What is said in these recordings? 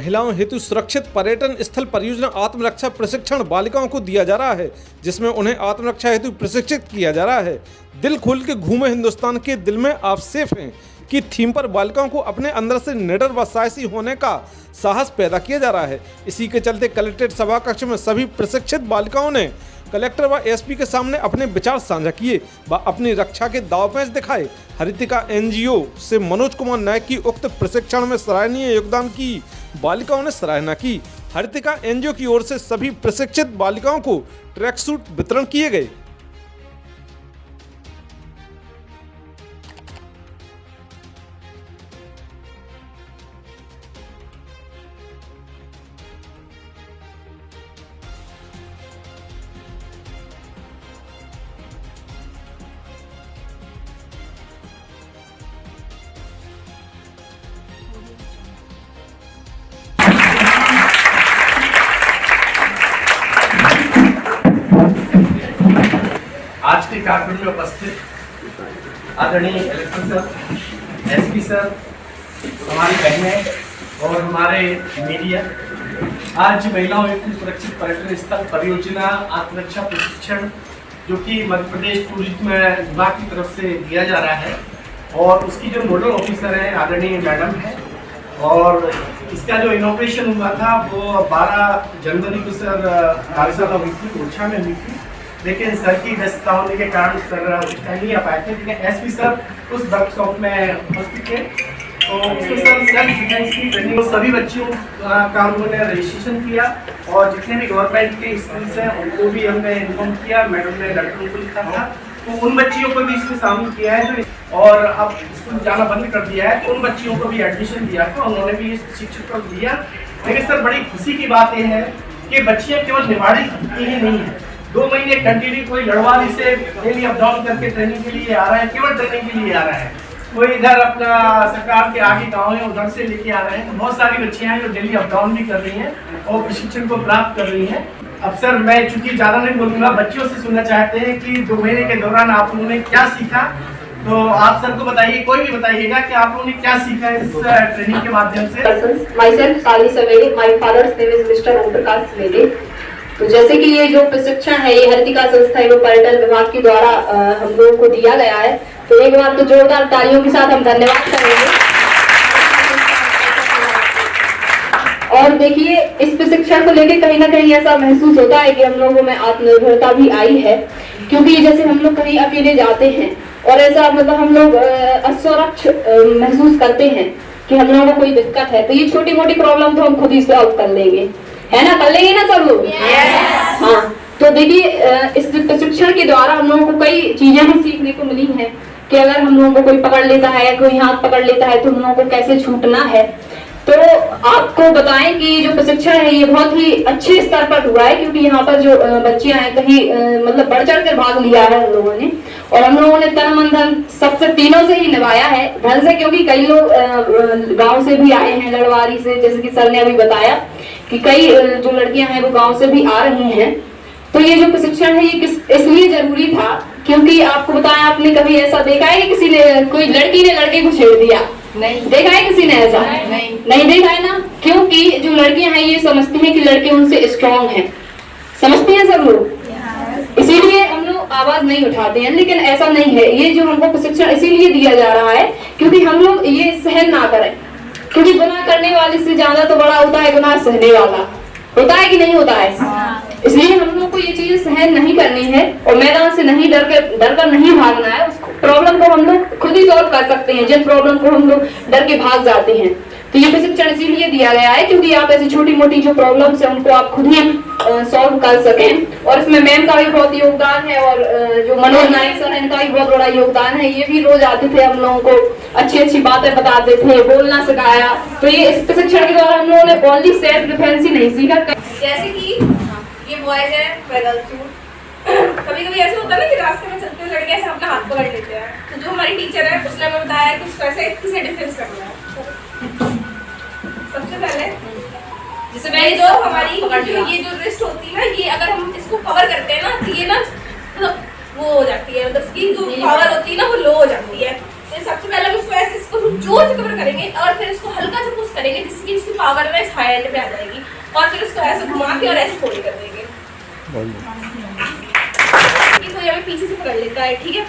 महिलाओं हेतु सुरक्षित पर्यटन स्थल परियोजना आत्मरक्षा प्रशिक्षण बालिकाओं को दिया जा रहा है, जिसमें उन्हें आत्मरक्षा हेतु प्रशिक्षित किया जा रहा है। दिल खोल के घूमे हिंदुस्तान के दिल में आप सेफ हैं की थीम पर बालिकाओं को अपने अंदर से निडर व साहसी होने का साहस पैदा किया जा रहा है। इसी के चलते कलेक्ट्रेट सभा कक्ष में सभी प्रशिक्षित बालिकाओं ने कलेक्टर व एसपी के सामने अपने विचार साझा किए व अपनी रक्षा के दांव-पेच दिखाए। हरितिका एनजीओ से मनोज कुमार नायक की उक्त प्रशिक्षण में सराहनीय योगदान की बालिकाओं ने सराहना की। हरितिका एनजीओ की ओर से सभी प्रशिक्षित बालिकाओं को ट्रैक सूट वितरण किए गए। आज के कार्यक्रम में उपस्थित आदरणीय कलेक्टर सर, एसपी सर, हमारी बहनें और हमारे मीडिया, आज महिलाओं हेतु सुरक्षित पर्यटन स्थल परियोजना आत्मरक्षा प्रशिक्षण जो कि मध्य प्रदेश टूरिज्म विभाग की तरफ से दिया जा रहा है और उसकी जो नोडल ऑफिसर है आदरणीय मैडम है और इसका जो इनॉग्रेशन हुआ था वो 12 जनवरी को सर कार्यशाला हुई थी, ओरछा में हुई थी, लेकिन सर की व्यस्तता होने के कारण सर उस टाइम नहीं आ पाए थे। लेकिन एसपी सर उस वर्कशॉप में उपस्थित थे तो उसमें सर सेल्फ डिफेंस की ट्रेनिंग सभी बच्चियों का उन्होंने रजिस्ट्रेशन किया और जितने भी गवर्नमेंट के स्कूल्स हैं उनको भी हमने इन्फॉर्म किया। मैडम ने लेटर को लिखा था तो उन बच्चियों को भी इसमें शामिल किया है जो और अब स्कूल जाना बंद कर दिया है तो उन बच्चियों को भी एडमिशन दिया था, उन्होंने भी इस शिक्षक को दिया। लेकिन सर बड़ी खुशी की बात यह है कि बच्चियाँ केवल निवाड़ी ही नहीं है, 2 महीने कंटिन्यू कोई लड़वारी से डेली अप डाउन करके ट्रेनिंग के लिए आ रहा है, केवल ट्रेनिंग के लिए आ रहा है। कोई इधर अपना सरकार के आगे गाँव है उधर से लेके आ रहे हैं, तो बहुत सारी बच्चियां हैं जो डेली अप डाउन भी कर रही हैं और प्रशिक्षण को प्राप्त कर रही हैं। अब सर मैं चूंकि ज़्यादा नहीं बोलूँगा, बच्चियों से सुनना चाहते हैं कि 2 महीने के दौरान आप लोगों ने क्या सीखा, तो आप सर को बताइए, कोई भी बताइएगा कि आप लोगों ने क्या सीखा इस ट्रेनिंग के माध्यम से। Myself साली सवेरे, my father's name is Mr. Om Prakash सवेरे। तो जैसे कि ये जो प्रशिक्षण है ये हरितिका संस्था एवं पर्यटन विभाग के द्वारा हम लोगों को दिया गया है, तो एक बार तो जोरदार तालियों के साथ हम धन्यवाद करेंगे। और देखिए इस प्रशिक्षण को लेकर कहीं ना कहीं ऐसा महसूस होता है कि हम लोगों में आत्मनिर्भरता भी आई है, क्योंकि जैसे हम लोग कहीं अकेले जाते हैं और ऐसा मतलब हम लोग असुरक्षित महसूस करते हैं कि हम लोगों को कोई दिक्कत है तो ये छोटी मोटी प्रॉब्लम तो हम खुद ही सॉल्व कर लेंगे, है ना, कर लेंगे ना सब लोग। हाँ, तो देखिए इस प्रशिक्षण के द्वारा हम लोगों को कई चीजें भी सीखने को मिली हैं कि अगर हम लोगों को कोई पकड़ लेता है या कोई हाथ पकड़ लेता है तो हम लोगों को कैसे छूटना है। तो आपको बताएं कि जो प्रशिक्षण है ये बहुत ही अच्छे स्तर पर हुआ है, क्योंकि यहाँ पर जो बच्चियां हैं कहीं मतलब बढ़ चढ़ कर भाग लिया है हम लोगों ने और हम लोगों ने तन मन धन सबसे तीनों से ही निभाया है। धन से क्योंकि कई लोग गांव से भी आए हैं, लड़वारी से, जैसे कि सर ने अभी बताया कि कई जो लड़कियां हैं वो गांव से भी आ रही हैं। तो ये जो प्रशिक्षण है ये इसलिए जरूरी था क्योंकि आपको बताया, आपने कभी ऐसा देखा है कि किसी ने, कोई लड़की ने लड़के को छेड़ दिया? नहीं देखा है किसी ने ऐसा? नहीं देखा है ना, क्योंकि जो लड़कियां हैं ये समझती हैं कि लड़के उनसे स्ट्रांग हैं, समझती हैं सब लोग, इसीलिए हम लोग आवाज नहीं उठाते हैं। लेकिन ऐसा नहीं है, ये जो हमको प्रशिक्षण इसीलिए दिया जा रहा है क्योंकि हम लोग ये सहन ना करें, क्योंकि गुनाह करने वाले से ज्यादा तो बड़ा होता है गुनाह सहने वाला, होता है कि नहीं होता है। इसलिए हम लोग को ये चीजें सहन नहीं करनी है और मैदान से नहीं डर कर नहीं भागना है। उस प्रॉब्लम को हम लोग खुद ही सॉल्व कर सकते हैं, जिन प्रॉब्लम को हम लोग डर के भाग जाते हैं। तो ये प्रशिक्षण इसीलिए दिया गया है क्योंकि आप ऐसी छोटी मोटी जो प्रॉब्लम्स है उनको आप खुद ही सॉल्व कर सकें। और इसमें मैम का भी बहुत योगदान है और जो मनोज नायक सर इनका भी बहुत बड़ा योगदान है। ये भी रोज आते थे, हम लोगों को अच्छी अच्छी बातें बताते थे, बोलना सिखाया। तो ये इस प्रशिक्षण के द्वारा हम लोगों ने ओनली सेल्फ डिफेंस ही नहीं सीखा, जैसे कि ये बॉयज है पैदल सूट, कभी कभी ऐसा होता है ना कि रास्ते में चलते हुए लड़के ऐसे अपना हाथ पकड़ लेते हैं, तो जो हमारी टीचर है उसने हमें बताया कि कैसे किसे डिफेंस करना है। सबसे पहले जैसे मैं जो हमारी ये जो रिस्ट होती है ना, ये अगर हम इसको कवर करते हैं ना तो ये ना वो हो जाती है, मतलब इसकी जो पावर होती है ना वो लो हो जाती है। सबसे पहले हम इसको ऐसे इसको जोर से कवर करेंगे और फिर इसको हल्का सा पुश करेंगे जिससे कि इसकी पावर है इस हाई एंड पे आ जाएगी और फिर इसको ऐसे घुमा के और ऐसे फोल्ड कर देंगे। तो ये हमें पीछे से पकड़ लेता है, ठीक है।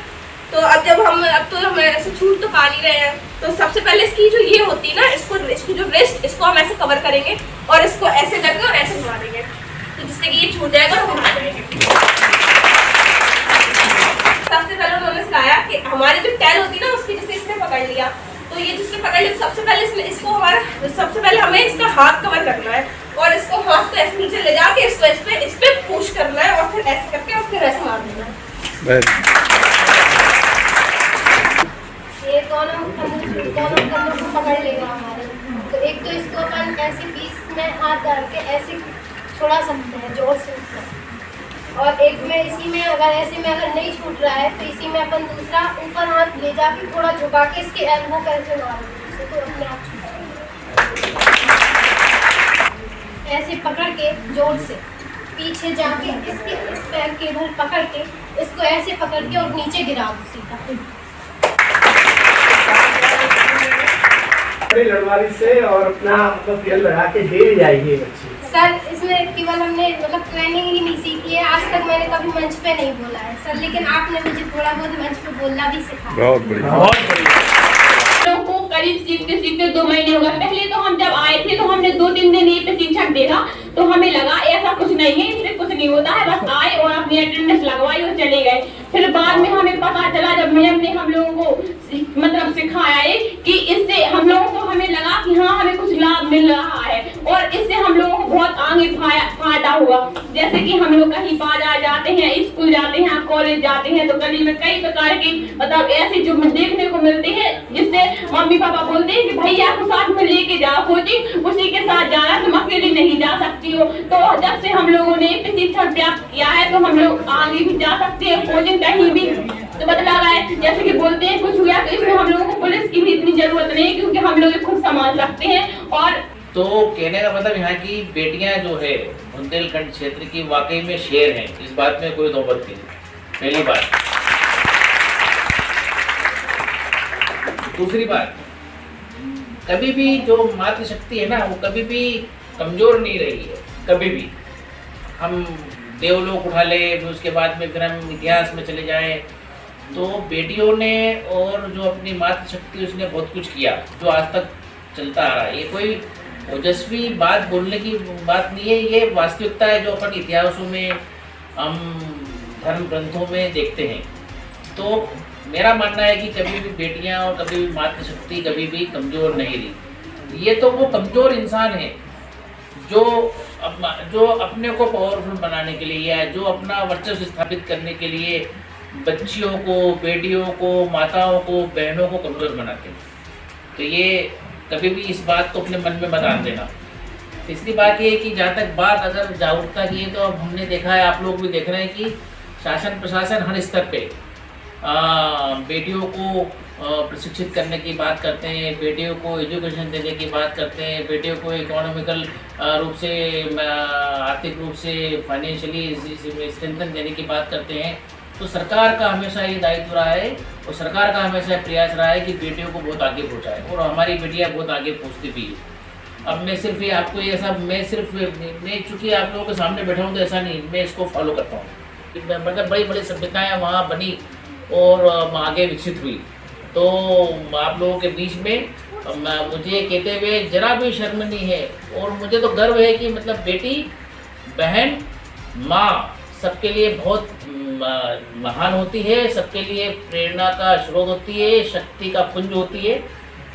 तो अब हम ऐसे छूट तो पा नहीं रहे हैं, तो सबसे पहले इसकी जो ये होती है ना, इसकी जो रिस्ट, इसको हम ऐसे कवर करेंगे और इसको ऐसे करके और ऐसे घुमा देंगे, तो जिससे कि ये छूट जाएगा और घुमा जाएंगे। सबसे पहले उन्होंने सिखाया कि हमारी जो टेल होती है ना, उसकी जैसे इसने पकड़ लिया, तो ये जिसने पकड़ लिया सबसे पहले हमें इसका हाथ कवर करना है और इसको हाथ को ऐसे नीचे ले जाके इसको इस पे पुश करना है और फिर ऐसे करके और फिर ऐसे मार देना है। ये दोनों कमरों को पकड़ लेगा हमारे, तो एक तो इसको अपन ऐसे बीच में हाथ डाल के ऐसे छोड़ा सकते हैं जोर से ऊपर, और एक में इसी में अगर नहीं छूट रहा है तो इसी में अपन दूसरा ऊपर हाथ ले जाके थोड़ा झुका के इसके एल्बो कैसे मारेंगे तो अपने आप छूट जाएगा। ऐसे पकड़ के जोर से पीछे जाके इसके इस पैर के इधर पकड़ के इसको ऐसे पकड़ के और नीचे गिरा दो सीधा। लड़वारी से और अपना मतलब तेल लगा के दे जाएगी बच्ची। सर इसमें केवल हमने मतलब ट्रेनिंग ही नहीं सीखी है, आज तक मैंने कभी मंच पे नहीं बोला है सर, लेकिन आपने मुझे थोड़ा बहुत मंच पे बोलना भी सिखाया। बहुत बढ़िया। लोगों को करीब सीखते सीखते 2 महीने हो गए। पहले तो हम जब आए थे तो हमने 2-3 दिन ये प्रशिक्षण देखा तो हमें लगा ऐसा कुछ नहीं है, इससे कुछ नहीं होता है, बस आए और अपनी अटेंडेंस लगवाई और चले गए। फिर बाद में हमें पता चला जब मैम ने हम लोगों को मतलब सिखाया है कि इससे हम लोगों को हमें लगा कि हाँ हमें कुछ लाभ मिल रहा है और इससे हम लोगों को बहुत आगे फायदा हुआ। जैसे कि हम लोग कहीं बाजार जाते हैं, स्कूल जाते हैं, कॉलेज जाते हैं तो गली में कई प्रकार की मतलब ऐसी जो देखने को मिलती है जिससे मम्मी पापा बोलते हैं कि भैया को साथ में लेके जाओ कोचिंग, उसी के साथ जाना, तुम अकेले नहीं जा सकती हो। तो जब से हम लोगों ने प्रशिक्षण प्राप्त किया है तो हम लोग आगे भी जा सकते हैं कोचिंग कहीं भी। तो बदला है जैसे कि बोलते हैं कुछ हुआ तो इसमें हम लोगों को पुलिस की भी इतनी जरूरत नहीं क्योंकि हम लोग खुद संभाल सकते हैं। और तो कहने का मतलब यहाँ की बेटियां जो है बुंदेलखंड क्षेत्र की वाकई में शेर हैं, इस बात में कोई दौबत नहीं। पहली बात। दूसरी बात, कभी भी जो मातृशक्ति है ना वो कभी भी कमजोर नहीं रही है, कभी भी। हम देवलोक उठा ले, फिर उसके बाद में फिर हम इतिहास में चले जाएं तो बेटियों ने और जो अपनी मातृशक्ति उसने बहुत कुछ किया जो आज तक चलता आ रहा है। ये कोई ओजस्वी बात बोलने की बात नहीं है, ये वास्तविकता है जो अपन इतिहासों में हम धर्म ग्रंथों में देखते हैं। तो मेरा मानना है कि कभी भी बेटियां और कभी भी मातृशक्ति कभी भी कमज़ोर नहीं रही। ये तो वो कमज़ोर इंसान है जो अपने को पावरफुल बनाने के लिए या जो अपना वर्चस्व स्थापित करने के लिए बच्चियों को, बेटियों को, माताओं को, बहनों को कमज़ोर बनाते हैं। तो ये कभी भी इस बात को अपने मन में मत आने देना। तीसरी बात ये है कि जहाँ तक बात अगर जागरूकता की है तो अब हमने देखा है, आप लोग भी देख रहे हैं कि शासन प्रशासन हर स्तर पे बेटियों को प्रशिक्षित करने की बात करते हैं, बेटियों को एजुकेशन देने की बात करते हैं, बेटियों को इकोनॉमिकल रूप से, आर्थिक रूप से, फाइनेंशियली स्ट्रेंथन देने की बात करते हैं। तो सरकार का हमेशा ये दायित्व रहा है और सरकार का हमेशा प्रयास रहा है कि बेटियों को बहुत आगे पहुँचाए और हमारी बेटियाँ बहुत आगे पहुँचती भी है। अब मैं सिर्फ ये आपको ये सब मैं चूँकि आप लोगों के सामने बैठा हूँ तो ऐसा नहीं, मैं इसको फॉलो करता हूँ। मतलब बड़ी बड़ी सभ्यताएँ वहाँ बनी और आगे विकसित हुई। तो आप लोगों के बीच में मुझे कहते हुए जरा भी शर्म नहीं है और मुझे तो गर्व है कि मतलब बेटी, बहन, माँ सबके लिए बहुत महान होती है, सबके लिए प्रेरणा का स्रोत होती है, शक्ति का पुंज होती है।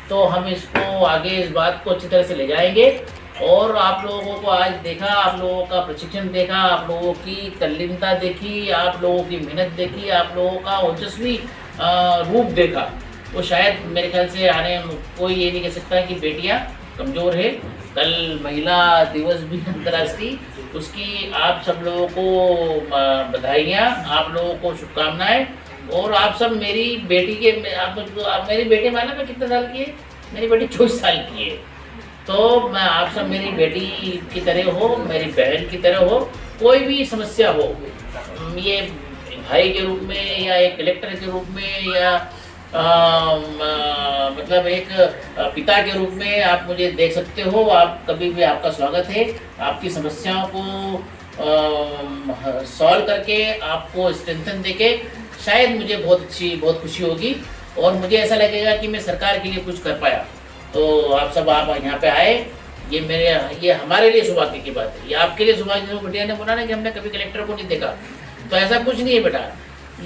तो हम इसको आगे इस बात को अच्छी तरह से ले जाएंगे। और आप लोगों को आज देखा, आप लोगों का प्रशिक्षण देखा, आप लोगों की तल्लीनता देखी, आप लोगों की मेहनत देखी, आप लोगों का ओजस्वी रूप देखा, वो शायद मेरे ख्याल से आने कोई ये नहीं कह सकता कि बेटियां कमज़ोर है। कल महिला दिवस भी अंतर्राष्ट्रीय, उसकी आप सब लोगों को बधाइयाँ, आप लोगों को शुभकामनाएं। और आप सब मेरी बेटी के आप मेरी बेटी माना मैं कितने साल की है? मेरी बेटी 24 साल की है। तो मैं आप सब मेरी बेटी की तरह हो, मेरी बहन की तरह हो। कोई भी समस्या हो, ये भाई के रूप में या एक कलेक्टर के रूप में या मतलब एक पिता के रूप में आप मुझे देख सकते हो। आप कभी भी, आपका स्वागत है। आपकी समस्याओं को सॉल्व करके, आपको स्ट्रेंथन देके शायद मुझे बहुत खुशी होगी और मुझे ऐसा लगेगा कि मैं सरकार के लिए कुछ कर पाया। तो आप यहाँ पे आए, ये हमारे लिए सौभाग्य की बात है। ये आपके लिए सौभाग्य। बेटिया ने बोला ना कि हमने कभी कलेक्टर को नहीं देखा, तो ऐसा कुछ नहीं है बेटा।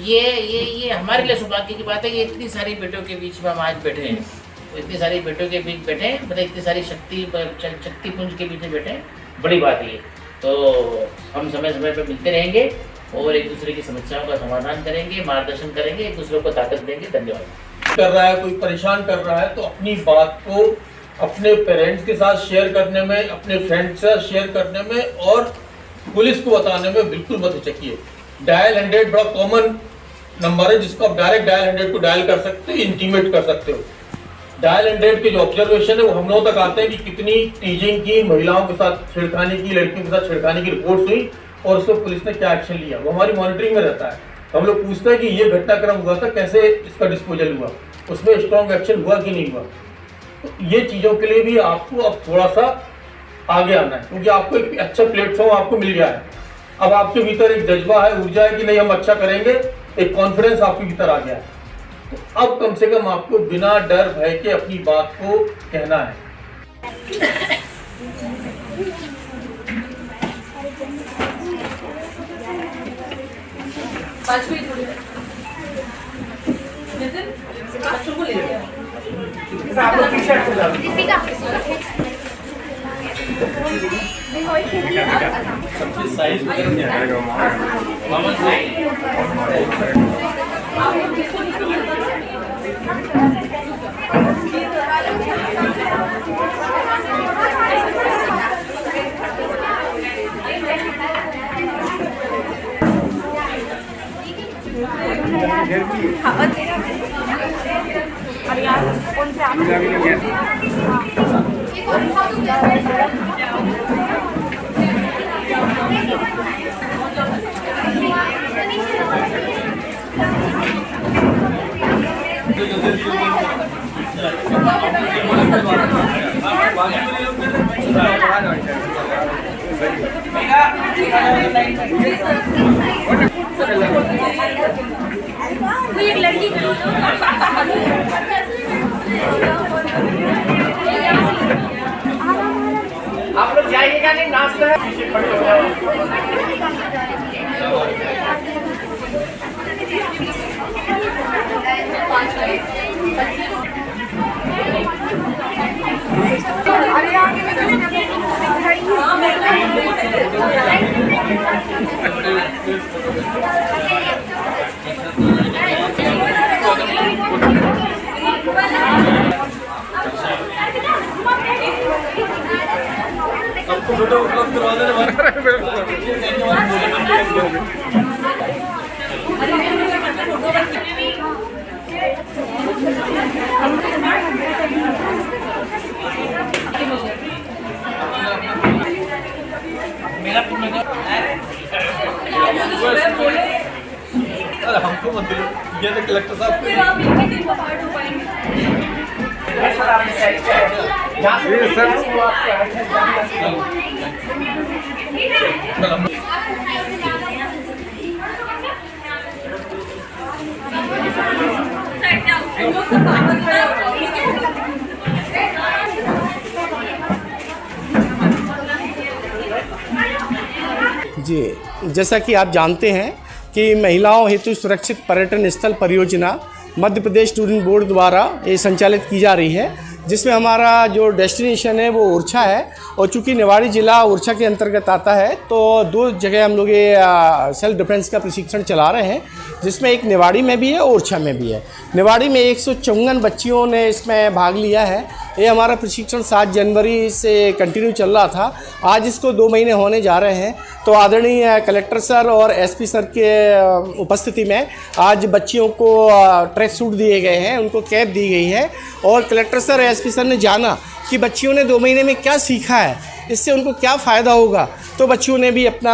ये हमारे लिए सौभाग्य की बात है कि इतनी सारी बेटियों के बीच में हम आज बैठे हैं। तो इतनी सारी बेटियों के बीच बैठे हैं, मतलब इतनी सारी शक्तिपुंज के बीच बैठे हैं, बड़ी बात है ये। तो हम समय समय पर मिलते रहेंगे और एक दूसरे की समस्याओं का समाधान करेंगे, मार्गदर्शन करेंगे, एक दूसरे को ताकत देंगे। धन्यवाद। कर रहा है, कोई परेशान कर रहा है, तो अपनी बात को अपने पेरेंट्स के साथ शेयर करने में, अपने फ्रेंड्स के साथ शेयर करने में और पुलिस को बताने में बिल्कुल मत हिचकिए। डायल 100 बड़ा कॉमन नंबर है जिसको आप डायरेक्ट डायल 100 को डायल कर सकते हो, इंटीमेट कर सकते हो। डायल 100 के जो ऑब्जर्वेशन है वो हम लोगों तक आते हैं कि कितनी टीजिंग की, महिलाओं के साथ छेड़खानी की, लड़कियों के साथ छेड़खानी की रिपोर्ट्स हुई और उस पर पुलिस ने क्या एक्शन लिया, वो हमारी मॉनिटरिंग में रहता है। तो हम लोग पूछते हैं कि ये घटनाक्रम हुआ था, कैसे इसका डिस्पोजल हुआ, उसमें स्ट्रॉन्ग एक्शन हुआ कि नहीं हुआ। तो ये चीज़ों के लिए भी आपको अब थोड़ा सा आगे आना है, क्योंकि आपको एक अच्छा प्लेटफॉर्म आपको मिल गया है। अब आपके भीतर एक जज्बा है, ऊर्जा है कि नहीं हम अच्छा करेंगे, एक कॉन्फिडेंस आपके भीतर आ गया है। तो अब कम से कम आपको बिना डर भय के अपनी बात को कहना है। बच्चों को ले आप लोग टी-शर्ट हो जाओ। साइज कोई एक लड़की आप लोग जाइएगा नहीं, नाश्ता है, पीछे खड़े हो सबको फोटो उपलब्ध करवा देना। हमको मत दो, ये तो कलेक्टर साहब फिर आप एक दिन पार्ट हो पाएंगे। सर आपने सेट किया है जहाँ से सर वो आपको जी, जैसा कि आप जानते हैं कि महिलाओं हेतु सुरक्षित पर्यटन स्थल परियोजना मध्य प्रदेश टूरिज्म बोर्ड द्वारा ये संचालित की जा रही है, जिसमें हमारा जो डेस्टिनेशन है वो ओरछा है। और चूँकि निवाड़ी ज़िला ओरछा के अंतर्गत आता है, तो दो जगह हम लोग ये सेल्फ डिफेंस का प्रशिक्षण चला रहे हैं, जिसमें एक निवाड़ी में भी है, ओरछा में भी है। निवाड़ी में 154 बच्चियों ने इसमें भाग लिया है। ये हमारा प्रशिक्षण 7 जनवरी से कंटिन्यू चल रहा था। आज इसको 2 महीने होने जा रहे हैं। तो आदरणीय कलेक्टर सर और एसपी सर के उपस्थिति में आज बच्चियों को ट्रैक सूट दिए गए हैं, उनको कैप दी गई है। और कलेक्टर सर एसपी सर ने जाना कि बच्चियों ने 2 महीने में क्या सीखा है, इससे उनको क्या फ़ायदा होगा। तो बच्चियों ने भी अपना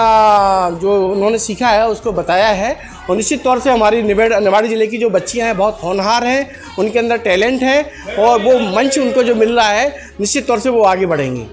जो उन्होंने सीखा है उसको बताया है और निश्चित तौर से हमारी निवाड़ी ज़िले की जो बच्चियां हैं बहुत होनहार हैं, उनके अंदर टैलेंट है और वो मंच उनको जो मिल रहा है निश्चित तौर से वो आगे बढ़ेंगी।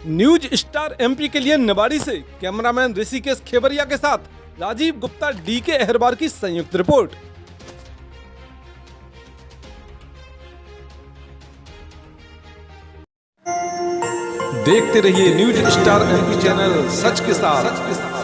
न्यूज स्टार एमपी के लिए निवाड़ी से कैमरामैन ऋषिकेश खेबरिया के साथ राजीव गुप्ता, डीके अहरबार की संयुक्त रिपोर्ट। देखते रहिए न्यूज स्टार एमपी चैनल, सच के साथ।